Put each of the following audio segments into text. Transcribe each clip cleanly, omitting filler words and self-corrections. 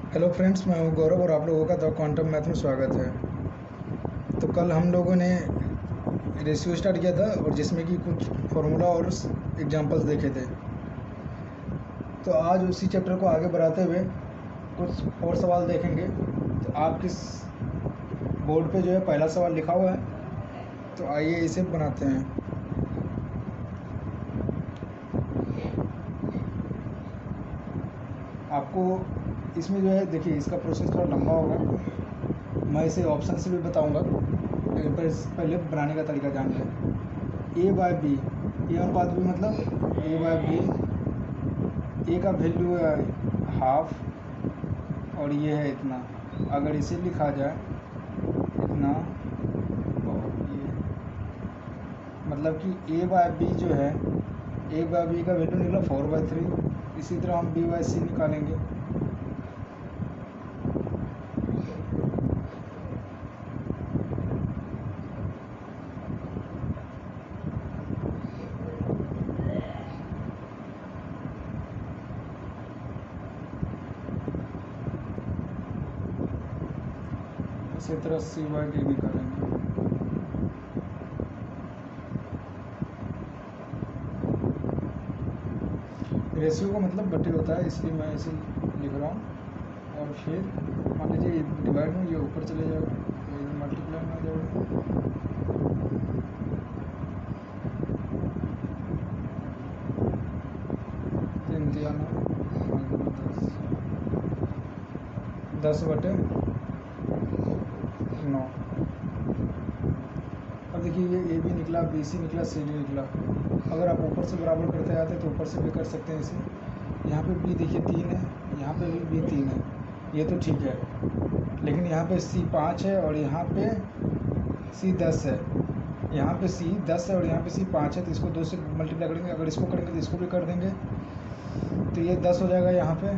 Hello friends, मैं हूं गौरव और आप लोगों का द क्वांटम मैथ में स्वागत है। तो कल हम लोगों ने रेशियो स्टार्ट किया था और जिसमें कि कुछ फार्मूला और एग्जांपल्स देखे थे। तो आज उसी चैप्टर को आगे बढ़ाते हुए कुछ और सवाल देखेंगे। तो आप किस बोर्ड पे जो है पहला सवाल लिखा हुआ है, तो आइए इसे बनाते हैं। आपको इसमें जो है देखिए, इसका प्रोसेस थोड़ा लंबा होगा, मैं इसे ऑप्शन से भी बताऊंगा, लेकिन पहले बनाने का तरीका जान लें। ए बाय बी, ए अनुपात बी मतलब ए बाय बी। ए का वैल्यू है हाफ और ये है इतना। अगर इसे लिखा जाए इतना, और ये मतलब कि ए बाय बी जो है, ए बाय बी का वैल्यू निकला 4/3। इसी तरह हम बी बाय सी निकालेंगे। इसी तरह सी बाय डी निकालेंगे। रेशियो का मतलब बटे होता है, इसलिए मैं इसे लिख रहा हूँ। और फिर मान लीजिए डिवाइड में ये ऊपर चले जाएगा, तो इधर मल्टीप्लाई में आ जाएगा। तीन दिया 10/9। अब देखिए, ये ए बी निकला, बी सी निकला, सी डी निकला। अगर आप ऊपर से बराबर करते जाते हैं तो ऊपर से भी कर सकते हैं इसे। यहाँ पे बी देखिए 3 है, यहाँ पे भी बी 3 है, ये तो ठीक है। लेकिन यहाँ पे सी 5 है और यहाँ पे सी 10 है। यहाँ पे सी 10 है और यहाँ पे सी 5 है, तो इसको 2 से मल्टीप्लाई करेंगे। अगर इसको करेंगे तो इसको भी कर देंगे, तो ये 10 हो जाएगा यहाँ पे,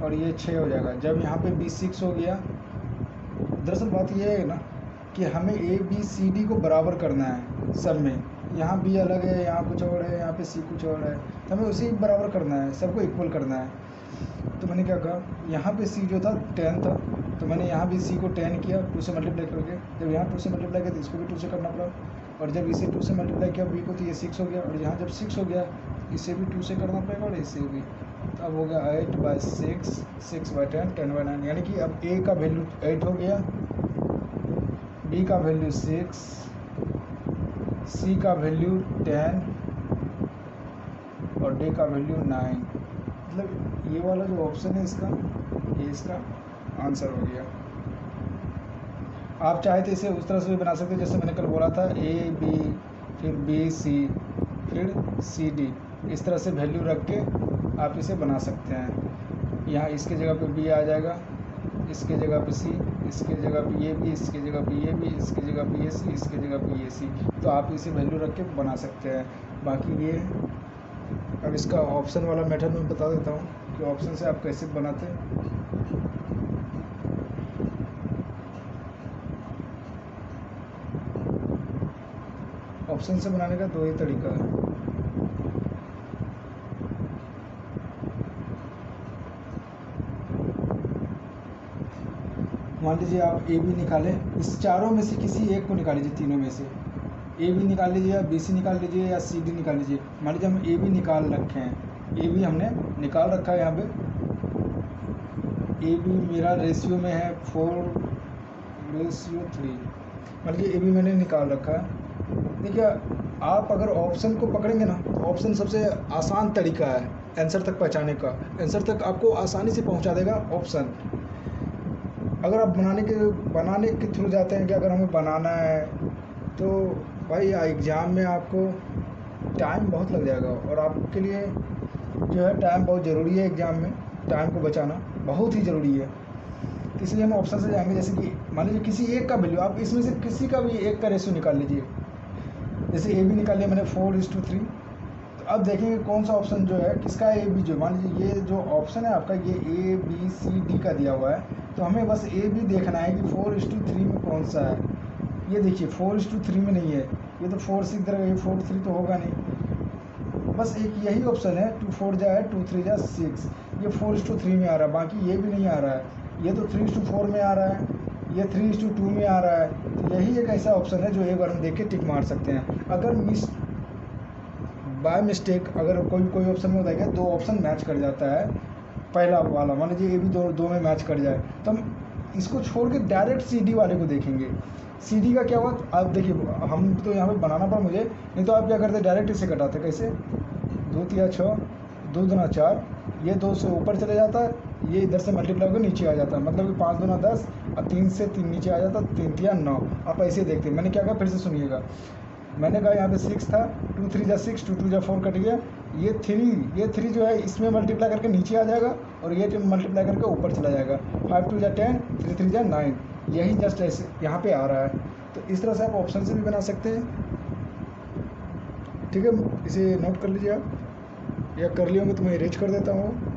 और ये 6 हो जाएगा। जब यहाँ पे बी 6 हो गया, दरअसल बात ये है ना कि हमें ए बी सी डी को बराबर करना है सब में। यहाँ बी अलग है, यहाँ कुछ और है, यहाँ पे सी कुछ और है, तो हमें उसी बराबर करना है, सबको इक्वल करना है। तो मैंने क्या कहा, यहाँ पे सी जो था 10 था, तो मैंने यहाँ भी सी को 10 किया 2 से मल्टीप्लाई करके। जब यहाँ 2 से मल्टीप्लाई किया तो इसको भी 2 से करना पड़ा, और जब इसे 2 से मल्टीप्लाई किया बी को, तो ये 6 हो गया। और यहाँ जब 6 हो गया, इसे भी 2 से करना पड़ेगा और इसे भी। तो अब हो गया 8/6, 6/10, 10/9। यानी कि अब ए का वैल्यू 8 हो गया, बी का वैल्यू 6, सी का वैल्यू 10 और डी का वैल्यू 9। मतलब ये वाला जो ऑप्शन है इसका, ये इसका आंसर हो गया। आप चाहे तो इसे उस तरह से भी बना सकते हैं जैसे मैंने कल बोला था, ए बी फिर बी सी फिर सी डी। इस तरह से वैल्यू रख के आप इसे बना सकते हैं। यहाँ इसके जगह पे बी आ जाएगा, इसके जगह पे सी, इसके जगह पे ये बी, इसके जगह पे ये बी, इसके जगह पे ये सी, इसके जगह पे ये सी। तो आप इसे वैल्यू रख के बना सकते हैं। बाकी ये अब इसका ऑप्शन वाला मेथड मैं बता देता हूँ कि ऑप्शन से आप कैसे बनाते हैं। ऑप्शन से बनाने का 2 ही तरीका है। मान लीजिए आप ए बी निकालें, इस चारों में से किसी एक को निकाल लीजिए, तीनों में से ए बी निकाल लीजिए या बी सी निकाल लीजिए या सी डी निकाल लीजिए। मान लीजिए हम ए बी निकाल रखे हैं, ए बी हमने निकाल रखा है। यहाँ पे ए बी मेरा रेशियो में है 4/3। मान लीजिए ए बी मैंने निकाल रखा है। देखिए, आप अगर ऑप्शन को पकड़ेंगे ना, तो ऑप्शन सबसे आसान तरीका है आंसर तक पहुँचाने का। आंसर तक आपको आसानी से पहुँचा देगा ऑप्शन। अगर आप बनाने के थ्रू जाते हैं कि अगर हमें बनाना है, तो भाई एग्ज़ाम में आपको टाइम बहुत लग जाएगा, और आपके लिए जो है टाइम बहुत ज़रूरी है। एग्ज़ाम में टाइम को बचाना बहुत ही ज़रूरी है। तो इसलिए हम ऑप्शन से जाएंगे। जैसे कि मान लीजिए किसी एक का वैल्यू, आप इसमें से किसी का भी एक का रेशियो निकाल लीजिए। जैसे ए बी निकाल लिया मैंने 4:3। तो अब देखेंगे कौन सा ऑप्शन जो है किसका ए बी, जो मान लीजिए ये जो ऑप्शन है आपका, ये ए बी सी डी का दिया हुआ है। तो हमें बस ए बी देखना है कि 4:3 में कौन सा है। ये देखिए 4:3 में नहीं है, ये तो 4/6 तरह, ये 4/3 तो होगा नहीं। बस एक यही ऑप्शन है, 2 4 जा है 2 3 जा 6। ये 4:3 में आ रहा है, बाकी ये भी नहीं आ रहा है। ये तो 3:4 में आ रहा है, ये 3:2 में आ रहा है। तो यही एक ऐसा ऑप्शन है जो एक बार हम देख के टिक मार सकते हैं। अगर बाय मिस्टेक अगर कोई ऑप्शन में होता है दो ऑप्शन मैच कर जाता है, पहला वाला मान लीजिए ये भी दो में मैच कर जाए, तो हम इसको छोड़ के डायरेक्ट CD वाले को देखेंगे। CD का क्या हुआ, आप देखिए हम तो यहाँ पे बनाना पड़ा मुझे, नहीं तो आप क्या करते डायरेक्ट इसे कटाते। कैसे, 2 3 6, 2 दूना 4, ये 2 से ऊपर चले जाता है, ये इधर से मल्टीप्लाई होकर नीचे आ जाता है, मतलब कि 5 दूना 10 और 3 से 3 नीचे आ जाता, 3 3 9। आप ऐसे देखते हैं। मैंने क्या कहा फिर से सुनिएगा। मैंने कहा यहाँ पे 6 था, 2 3 जा 6, 2 2 जा 4 कट गया। ये 3 जो है इसमें मल्टीप्लाई करके नीचे आ जाएगा और ये मल्टीप्लाई करके ऊपर चला जाएगा। 5 2 जा 10, 3 3 जा 9। यही जस्ट ऐसे यहाँ पे आ रहा है। तो इस तरह से आप ऑप्शन से भी बना सकते हैं। ठीक है, इसे नोट कर लीजिए आप, या कर लिए होंगे तो मैं इरेज कर देता हूँ।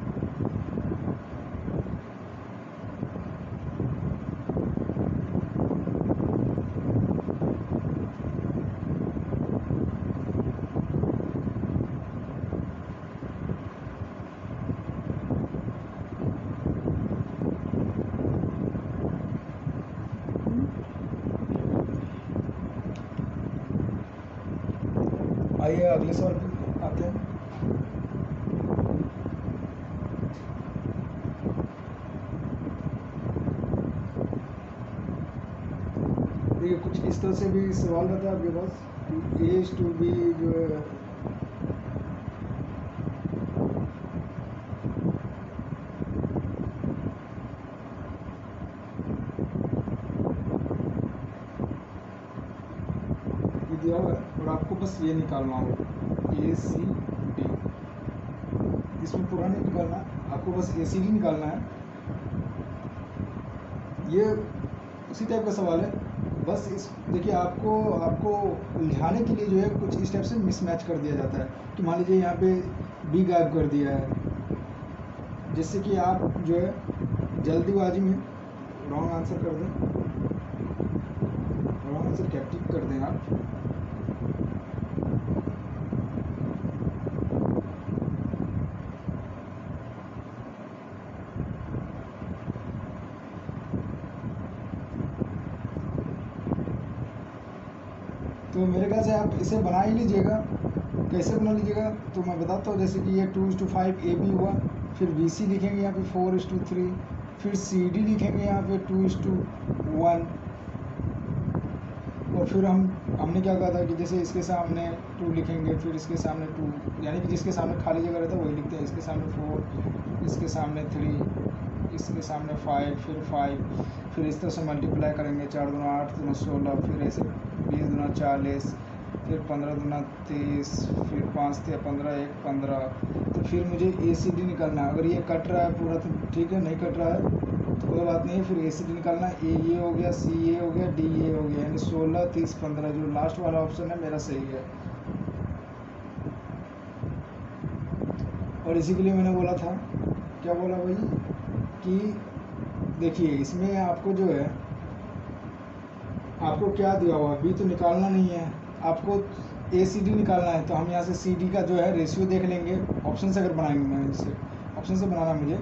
आइए अगले सवाल पे आते हैं। देखिए कुछ इस तरह से भी सवाल रहता है आपके पास कि A/B जो है ये दिया हुआ है और आपको बस ये निकालना हो ACD। इसमें पूरा नहीं निकालना, आपको बस ACD निकालना है। ये उसी टाइप का सवाल है। बस इस देखिए आपको उलझाने के लिए जो है कुछ इस टाइप से मिसमैच कर दिया जाता है कि मान लीजिए यहाँ पे B गायब कर दिया है, जिससे कि आप जो है जल्दीबाजी में रॉन्ग आंसर कर दें, रॉन्ग आंसर क्या टिक कर दें आप। तो मेरे ख्याल से आप इसे बना ही लीजिएगा। कैसे बना लीजिएगा तो मैं बताता हूँ। जैसे कि ये 2:5 AB हुआ, फिर BC लिखेंगे यहाँ पे 4:3, फिर CD लिखेंगे यहाँ पे 2:1, और फिर हमने क्या कहा था कि जैसे इसके सामने 2 लिखेंगे, फिर इसके सामने 2, यानी कि जिसके सामने खाली जगह रहता है वही लिखते हैं। इसके सामने 4, इसके सामने 3, इसके सामने 5, फिर 5, फिर इस तरह से मल्टीप्लाई करेंगे। 4 दूना 8, 2 16, फिर ऐसे 20 दूना 40, फिर 15 दूना 30, फिर 5 3 15, 1 15। तो फिर मुझे ACD निकालना है। अगर ये कट रहा है पूरा तो ठीक है, नहीं कट रहा है तो कोई बात नहीं है। फिर ACD निकालना है। A ये हो गया, C ये हो गया, D ये हो गया, यानी 16 30 15। जो लास्ट वाला ऑप्शन है मेरा सही है। और इसी के लिए मैंने बोला था, क्या बोला भाई, कि देखिए इसमें आपको जो है आपको क्या दिया हुआ है, B तो निकालना नहीं है, आपको ACD निकालना है। तो हम यहाँ से CD का जो है रेशियो देख लेंगे। ऑप्शन से अगर बनाएंगे, मैं इसे ऑप्शन से बनाना मुझे,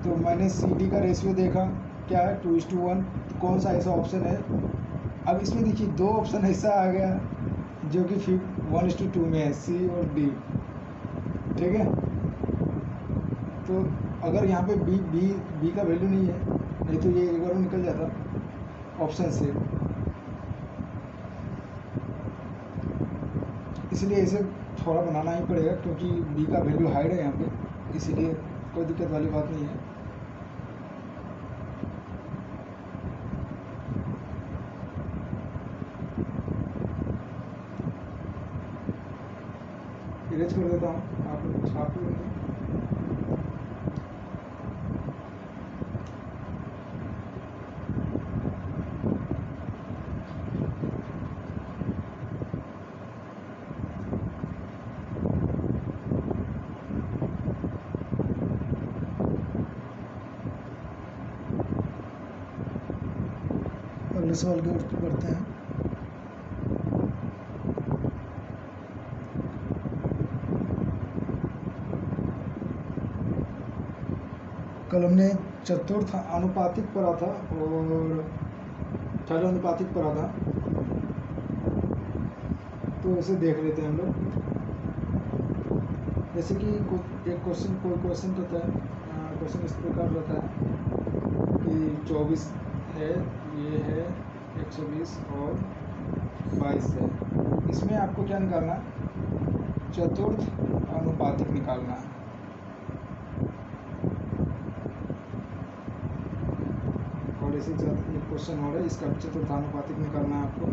तो मैंने CD का रेशियो देखा क्या है 2:1। तो कौन सा ऐसा ऑप्शन है। अब इसमें देखिए 2 ऑप्शन ऐसा आ गया जो कि 1:2 में है, C और D। ठीक है, तो अगर यहाँ पे B का वैल्यू नहीं है, नहीं तो ये एक बार में निकल जाता ऑप्शन से। इसलिए इसे थोड़ा बनाना ही पड़ेगा क्योंकि B का वैल्यू हाइड है यहाँ पे, इसीलिए कोई दिक्कत वाली बात नहीं है। इरेज कर देता हूँ, आप लोग छाप लेंगे। अगले सवाल की ओर बढ़ते हैं। कल हमने चतुर्थ आनुपातिक पढ़ा था और थर्ड आनुपातिक पढ़ा था, तो इसे देख लेते हैं हम लोग। जैसे कि कोई क्वेश्चन होता है, क्वेश्चन इस प्रकार रहता है कि 24 है, ये है 120 और 22 है। इसमें आपको क्या निकालना है, चतुर्थ आनुपातिक निकालना है। और इसी तरह एक क्वेश्चन और है, इसका चतुर्थ आनुपातिक निकालना है आपको।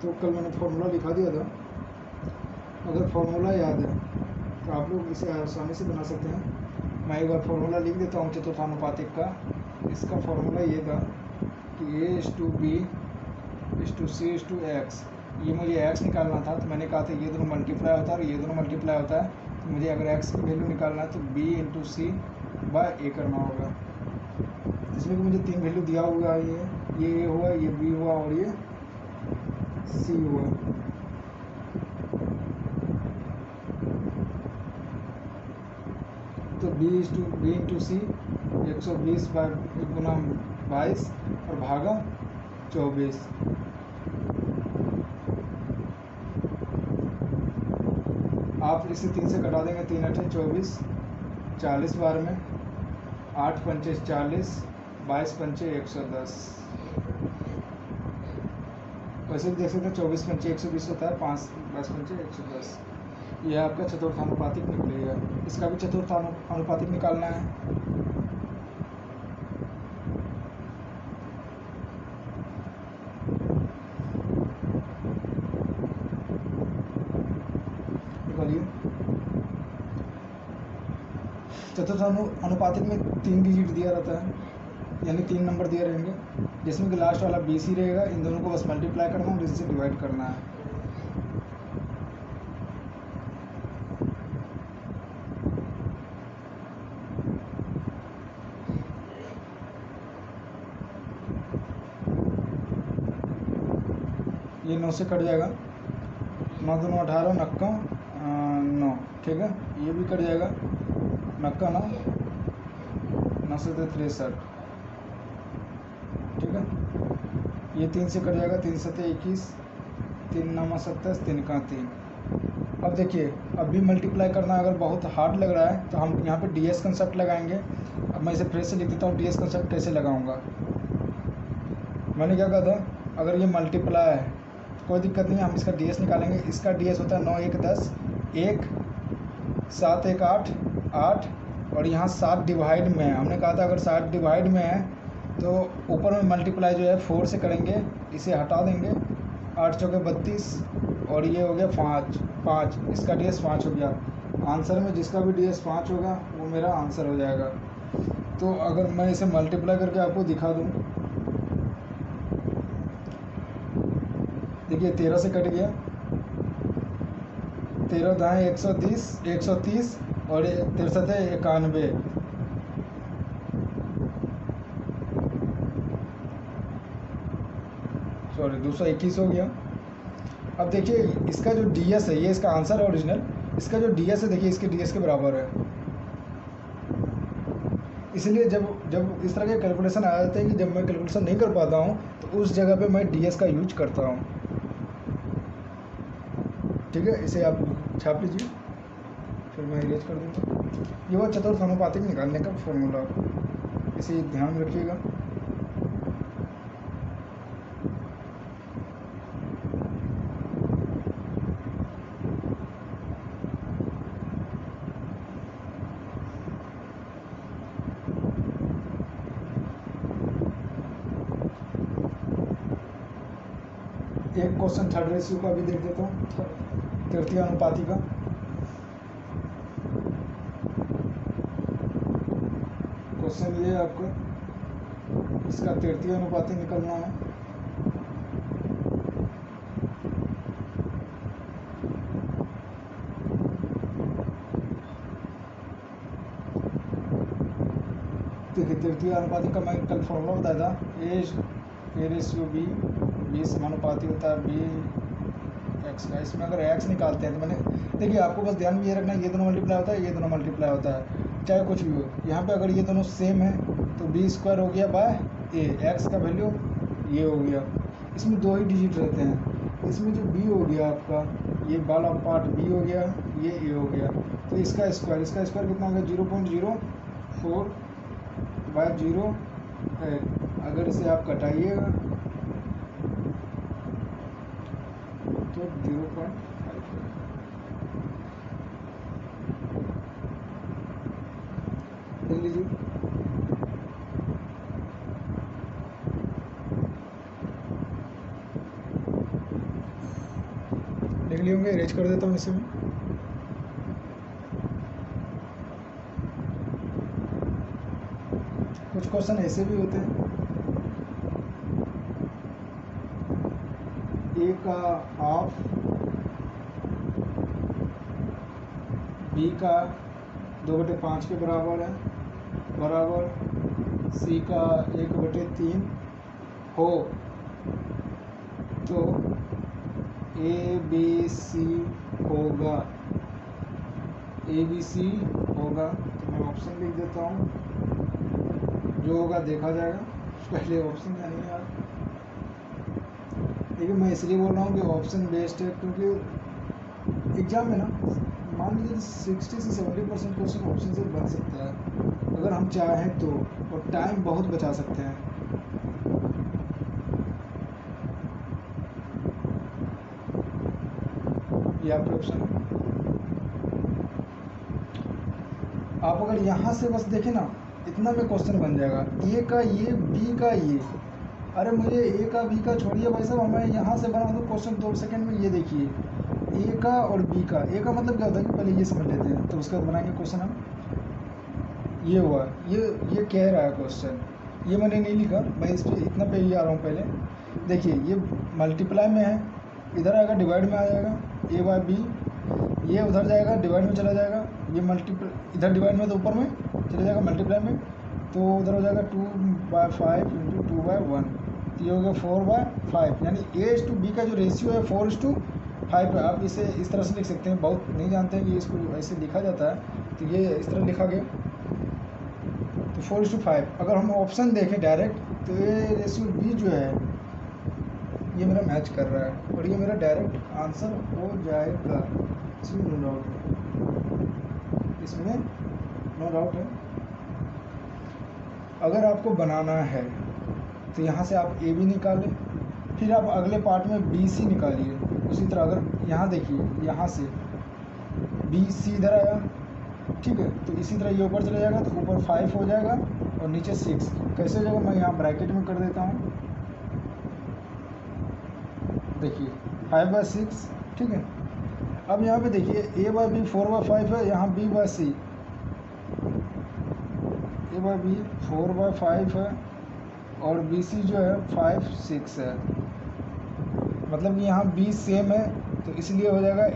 तो कल मैंने फॉर्मूला लिखा दिया था, अगर फॉर्मूला याद है तो आप लोग इसे आसानी से बना सकते हैं। मैं एक बार फॉर्मूला लिख देता हूँ चतुर्थानुपातिक का। इसका फॉर्मूला ये था कि A/B/C/X। ये मुझे x निकालना था, तो मैंने कहा था ये दोनों मल्टीप्लाई होता है और ये दोनों मल्टीप्लाई होता है, तो मुझे अगर x की वैल्यू निकालना है तो B/C/A करना होगा। इसमें कि मुझे 3 वैल्यू दिया हुआ है, ये हुआ, ये B हुआ और ये C हुआ। तो B/C 120 गुना 22 और भागा 24। आप इसे 3 से कटा देंगे, 3 8 24, 40 बार में 8 पंचे 40, 22 पंचे 110। वैसे भी देख सकते हैं 24 पंचे 120 होता है, 5 22 पंचे 110। यह आपका चतुर्थानुपातिक निकलेगा। इसका भी चतुर्थानुपातिक निकालना है। निकालिए। चतुर्थानुपातिक में 3 डिजिट दिया रहता है, यानी 3 नंबर दिए रहेंगे, जिसमें कि लास्ट वाला BC रहेगा। इन दोनों को बस मल्टीप्लाई करना है और इससे डिवाइड करना है। ये 9 से कट जाएगा, 9 दूनी 18, 9, ठीक है। ये भी कट जाएगा, 9 9 से 63, ठीक है। ये 3 से कट जाएगा, 3 7 21, 3 9 27, 3 का 3। अब देखिए, अब भी मल्टीप्लाई करना अगर बहुत हार्ड लग रहा है तो हम यहाँ पे DS कंसेप्ट लगाएंगे। अब मैं इसे फिर से लिख देता हूँ, DS कंसेप्ट कैसे लगाऊंगा। मैंने क्या कहा था, अगर ये मल्टीप्लाई है कोई दिक्कत नहीं है, हम इसका DS निकालेंगे। इसका DS होता है 9 1 10, 1 7 1 8 8, और यहाँ 7 डिवाइड में है। हमने कहा था अगर 7 डिवाइड में है तो ऊपर में मल्टीप्लाई जो है 4 से करेंगे, इसे हटा देंगे। 8 चौके 32 और ये हो गया 5। इसका DS 5 हो गया। आंसर में जिसका भी DS 5 होगा वो मेरा आंसर हो जाएगा। तो अगर मैं इसे मल्टीप्लाई करके आपको दिखा दूँ, देखिए 13 से कट गया, 13 दाएँ 130 और 13 91। सॉरी 221 हो गया। अब देखिए इसका जो DS है, ये इसका आंसर है ओरिजिनल। इसका जो DS है देखिए इसके DS के बराबर है। इसलिए जब इस तरह के कैलकुलेशन आ जाते हैं कि जब मैं कैलकुलेशन नहीं कर पाता हूँ तो उस जगह पे मैं DS का यूज करता हूँ, ठीक है। इसे आप छाप लीजिए, फिर मैं इरेज कर दूँगा। ये वो चतुर्थानुपातिक निकालने का फॉर्मूला, इसे ध्यान में रखिएगा। एक क्वेश्चन थर्ड रेशियो का भी देख देता हूँ, तृतीय अनुपाति का। क्वेश्चन ये है आपका, इसका तृतीय अनुपाति निकलना है। देखिए तृतीय अनुपाति का मैं कल फॉर्मूला बताया था, A/B बी समानुपाती होता है बी एक्स का। इसमें अगर एक्स निकालते हैं तो मैंने देखिए आपको बस ध्यान में ये रखना है, ये दोनों मल्टीप्लाई होता है, ये दोनों मल्टीप्लाई होता है, चाहे कुछ भी हो। यहाँ पे अगर ये दोनों सेम है तो बी स्क्वायर हो गया बाय ए, एक्स का वैल्यू ये हो गया। इसमें 2 ही डिजिट रहते हैं। इसमें जो बी हो गया आपका, ये वाला पार्ट बी हो गया, ये ए हो गया, तो इसका स्क्वायर कितना हो गया 0.04 बाय 0 है। अगर इसे आप कटाइएगा तो 0.5 देख लीजिए। देख लिए होंगे, अरेंज कर देता हूँ इसे भी। कुछ क्वेश्चन ऐसे भी होते हैं, ए का हाफ बी का 2/5 के बराबर है, बराबर सी का 1/3 हो तो ए बी सी होगा, ए बी सी होगा। तो मैं ऑप्शन लिख देता हूँ, जो होगा देखा जाएगा। पहले ऑप्शन यानी यार, लेकिन मैं इसलिए बोल रहा हूँ कि ऑप्शन बेस्ड है, क्योंकि एग्जाम में ना मान लीजिए 60 से 70% क्वेश्चन ऑप्शन से बन सकता है अगर हम चाहें तो, और टाइम बहुत बचा सकते हैं। ये आपके ऑप्शन है। आप अगर यहाँ से बस देखें ना, इतना में क्वेश्चन बन जाएगा, ए का ये बी का ये। अरे मुझे ए का बी का छोड़िए भाई साहब, हमें यहाँ से बना दो क्वेश्चन 2 सेकंड में। ये देखिए ए का और बी का, ए का मतलब क्या होता है कि पहले ये समझ लेते हैं, तो उसके बाद बनाएंगे क्वेश्चन हम। ये हुआ, ये कह रहा है क्वेश्चन, ये मैंने नहीं लिखा, मैं इस पर इतना पे ही आ रहा हूँ। पहले देखिए ये मल्टीप्लाई में है, इधर आएगा डिवाइड में आ जाएगा, ए बाय बी, ये उधर जाएगा डिवाइड में चला जाएगा, ये मल्टीप्लाई इधर डिवाइड में तो ऊपर में चला जाएगा मल्टीप्लाई में, तो उधर हो जाएगा 2/5 इंटू 2/1, ये हो गया 4/5। यानी A/B का जो रेशियो है 4:5 है। आप इसे इस तरह से लिख सकते हैं, बहुत नहीं जानते हैं कि इसको ऐसे लिखा जाता है, तो ये इस तरह लिखा गया, तो 4:5। अगर हम ऑप्शन देखें डायरेक्ट तो ये रेशियो B जो है ये मेरा मैच कर रहा है, और ये मेरा डायरेक्ट आंसर हो जाएगा, इसमें नो डाउट है, इसमें नो डाउट है। अगर आपको बनाना है तो यहाँ से आप ए बी निकालें, फिर आप अगले पार्ट में बी सी निकालिए। उसी तरह अगर यहाँ देखिए, यहाँ से बी सी इधर आया, ठीक है, तो इसी तरह ये ऊपर चला जाएगा, तो ऊपर 5 हो जाएगा और नीचे 6। कैसे हो जाएगा, मैं यहाँ ब्रैकेट में कर देता हूँ, देखिए 5/6, ठीक है। अब यहाँ पे देखिए a बाय बी 4/5 है, यहाँ b by C, a by B 4/5 है और बी सी जो है 5/6 है। मतलब कि यहाँ b सेम है, तो इसलिए हो जाएगा a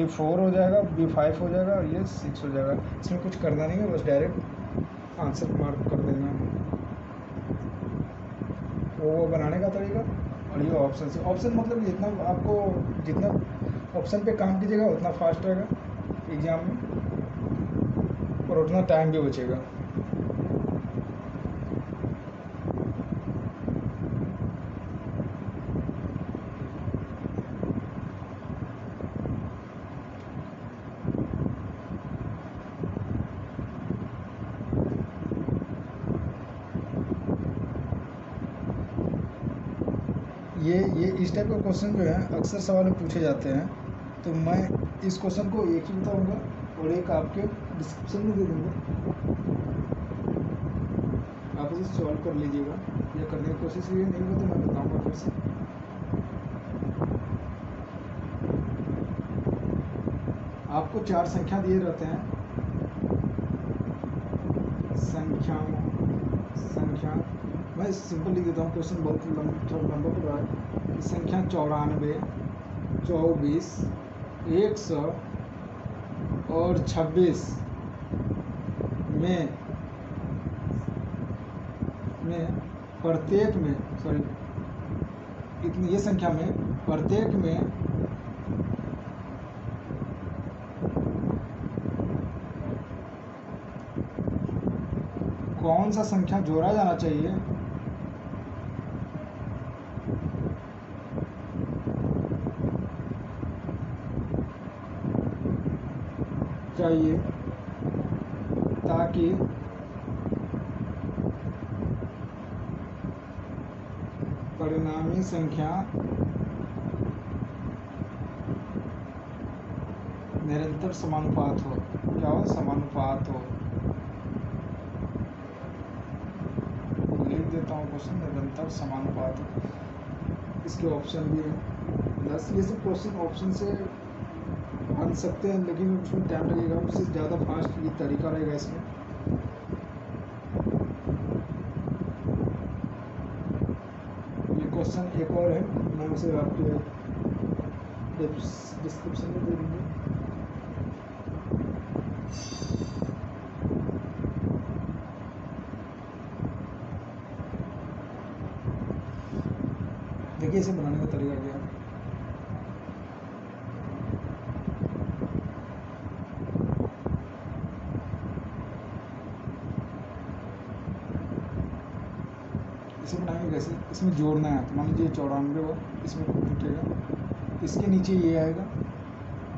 4 हो जाएगा, b 5 हो जाएगा और ये 6 हो जाएगा। इसमें कुछ करना नहीं है, बस डायरेक्ट आंसर मार्क कर देना है। वो बनाने का तरीका, और ये ऑप्शन से, ऑप्शन मतलब जितना आपको जितना ऑप्शन पे काम कीजिएगा उतना फास्ट रहेगा एग्ज़ाम में, और उतना टाइम भी बचेगा। ये इस टाइप का क्वेश्चन जो है अक्सर सवाल में पूछे जाते हैं, तो मैं इस क्वेश्चन को एक ही बताऊंगा और एक आपके डिस्क्रिप्शन में दे दूंगा, आप इसे सॉल्व कर लीजिएगा या करने की कोशिश कीजिए, नहीं होगा तो मैं बताऊंगा फिर से। आपको 4 संख्या दिए रहते हैं, संख्या मैं सिंपल लिख देता हूँ, क्वेश्चन बहुत थोड़ा लंबा पड़ रहा है कि संख्या 94, 24, 100 और 26 में प्रत्येक में सॉरी इतनी ये संख्या में प्रत्येक में कौन सा संख्या जोड़ा जाना चाहिए ताकि परिणामी संख्या निरंतर समानुपात हो। क्या हो? समानुपात हो। लिख देता हूँ क्वेश्चन, निरंतर समानुपात हो। इसके ऑप्शन भी है 10। ये सब क्वेश्चन ऑप्शन से बन सकते हैं, लेकिन उसमें टाइम लगेगा। उससे ज़्यादा फास्ट ये तरीका रहेगा इसमें। ये क्वेश्चन एक और है, मैं उसे आपके डिस्क्रिप्शन में दे दूँगा। देखिए इसे बनाने का तरीका क्या है। इसे बनाएंगे कैसे? इसमें जोड़ना है। तो मान लीजिए 94 हो, इसमें कुछ जुटेगा, इसके नीचे ये आएगा,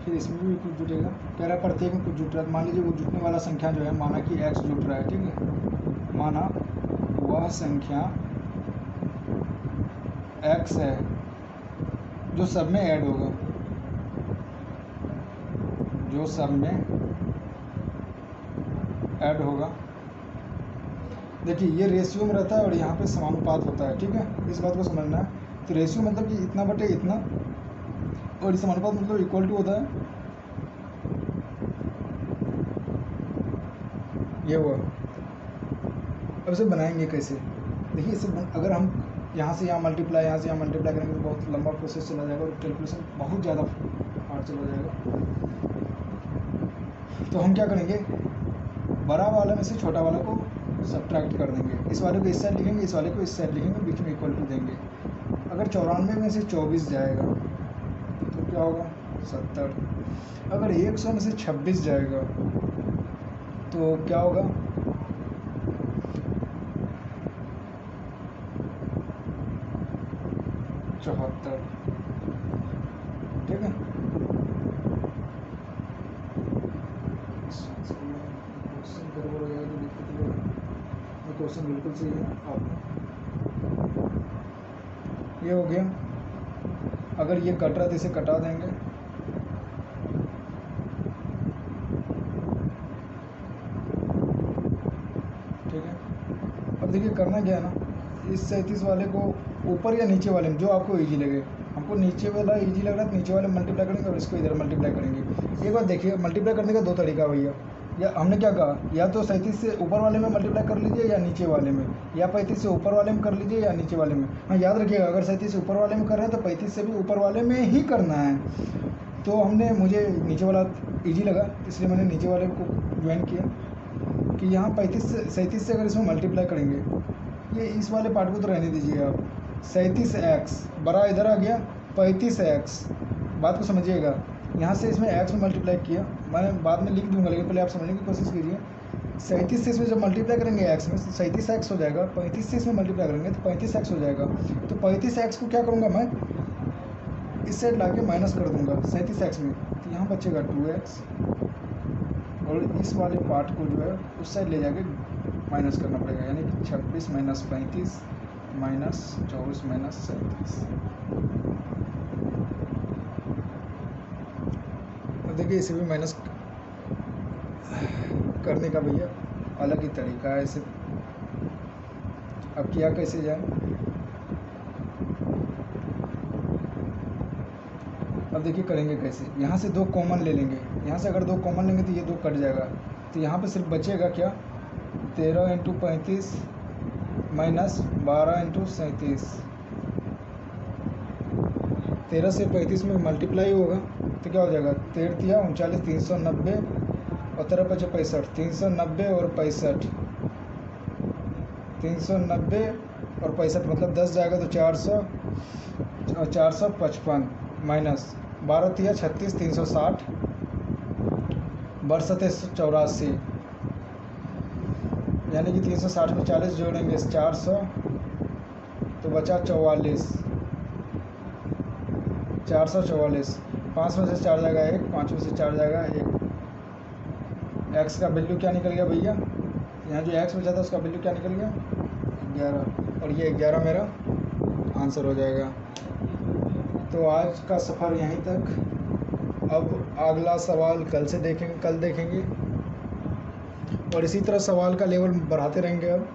फिर इसमें भी कुछ जुटेगा। कह रहा है प्रत्येक में कुछ जुट रहा है। मान लीजिए वो जुटने वाला संख्या जो है, माना कि x जुट रहा है, ठीक है। माना वह संख्या x है जो सब में ऐड होगा, जो सब में ऐड होगा। देखिए ये रेशियो में रहता है और यहाँ पे समानुपात होता है, ठीक है। इस बात को समझना है। तो रेशियो मतलब कि इतना बटे इतना, और समानुपात मतलब इक्वल टू होता है ये हुआ। अब इसे बनाएंगे कैसे? देखिए इसे अगर हम यहाँ से यहाँ मल्टीप्लाई, यहाँ से यहाँ मल्टीप्लाई करेंगे तो बहुत लंबा प्रोसेस चला जाएगा और कैलकुलेशन बहुत ज़्यादा हार्ड चला जाएगा। तो हम क्या करेंगे, बड़ा वाला में से छोटा वाला को सब्ट्रैक्ट कर देंगे। इस वाले को इस साइड लिखेंगे, इस वाले को इस साइड लिखेंगे, बीच में इक्वल टू देंगे। अगर 94 में से 24 जाएगा तो क्या होगा? 70। अगर 100 में से 26 जाएगा तो क्या होगा? 74, ठीक है। गड़बड़ हो जाएगा तो दिक्कत हो जाएगी। क्वेश्चन बिल्कुल सही है आपका। ये हो गया। अगर ये कट रहा तो इसे कटा देंगे, ठीक है। अब देखिए करना क्या है ना, इस 37 वाले को ऊपर या नीचे वाले में जो आपको इजी लगे। हमको नीचे वाला इजी लग रहा है तो नीचे वाले मल्टीप्लाई करेंगे और इसको इधर मल्टीप्लाई करेंगे। एक बार देखिए, मल्टीप्लाई करने का दो तरीका है भैया। या हमने क्या कहा, या तो 37 से ऊपर वाले में मल्टीप्लाई कर लीजिए या नीचे वाले में, या 35 से ऊपर वाले में कर लीजिए या नीचे वाले में। हाँ याद रखिएगा, अगर 37 से ऊपर वाले में कर रहे हैं तो 35 से भी ऊपर वाले में ही करना है। तो मुझे नीचे वाला ईजी लगा, इसलिए मैंने नीचे वाले को ज्वाइन किया कि यहाँ 37 से अगर इसमें मल्टीप्लाई करेंगे, ये इस वाले पार्ट को तो रहने दीजिए आप। 37x बड़ा इधर आ गया, 35x। बात को समझिएगा, यहाँ से इसमें x में मल्टीप्लाई किया, मैं बाद में लिख दूंगा, लेकिन पहले आप समझने की कोशिश कीजिए। 37 से इसमें जब मल्टीप्लाई करेंगे x में, 37x हो जाएगा। 35 से इसमें मल्टीप्लाई करेंगे तो 35x हो जाएगा। तो 35x को क्या करूँगा मैं, इस साइड लाके माइनस कर दूंगा 37x में, तो यहाँ बचेगा 2x, और इस वाले पार्ट को जो है उस साइड ले जाके माइनस करना पड़ेगा, यानी कि 26 माइनस 35 माइनस 24 माइनस 37। अब देखिए इसे भी माइनस करने का भैया अलग ही तरीका है इसे। अब किया कैसे जाए, अब देखिए करेंगे कैसे। यहाँ से 2 कॉमन ले लेंगे, यहाँ से अगर 2 कॉमन लेंगे तो ये 2 कट जाएगा, तो यहाँ पे सिर्फ बचेगा क्या, 13 × 35 माइनस 12 × 37। 13 से 35 में मल्टीप्लाई होगा तो क्या हो जाएगा, 13 × 39 390 और 13 × 65 390 और 65 390 और 65 मतलब 10 जाएगा तो 400 और 455 माइनस 12 तिया 36 360 बरसत 84 यानी कि 360 में 40 जोड़ेंगे 400 तो बचा 44 444 5 में से 4 जाएगा 1 5 में से 4 जाएगा 1। एक्स का वैल्यू क्या निकल गया भैया, यहाँ जो एक्स बचा था उसका वैल्यू क्या निकल गया 11, और ये 11 मेरा आंसर हो जाएगा। तो आज का सफ़र यहीं तक। अब अगला सवाल कल देखेंगे और इसी तरह सवाल का लेवल बढ़ाते रहेंगे अब,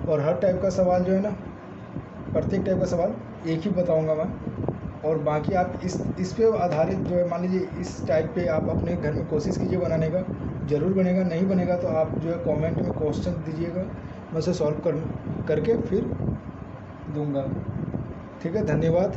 और हर टाइप का सवाल जो है ना, प्रत्येक टाइप का सवाल एक ही बताऊंगा मैं, और बाकी आप इस पे आधारित जो है, मान लीजिए इस टाइप पे आप अपने घर में कोशिश कीजिए बनाने का, ज़रूर बनेगा। नहीं बनेगा तो आप जो है कमेंट में क्वेश्चन दीजिएगा, मैं उसे सॉल्व करके फिर दूंगा। ठीक है, धन्यवाद।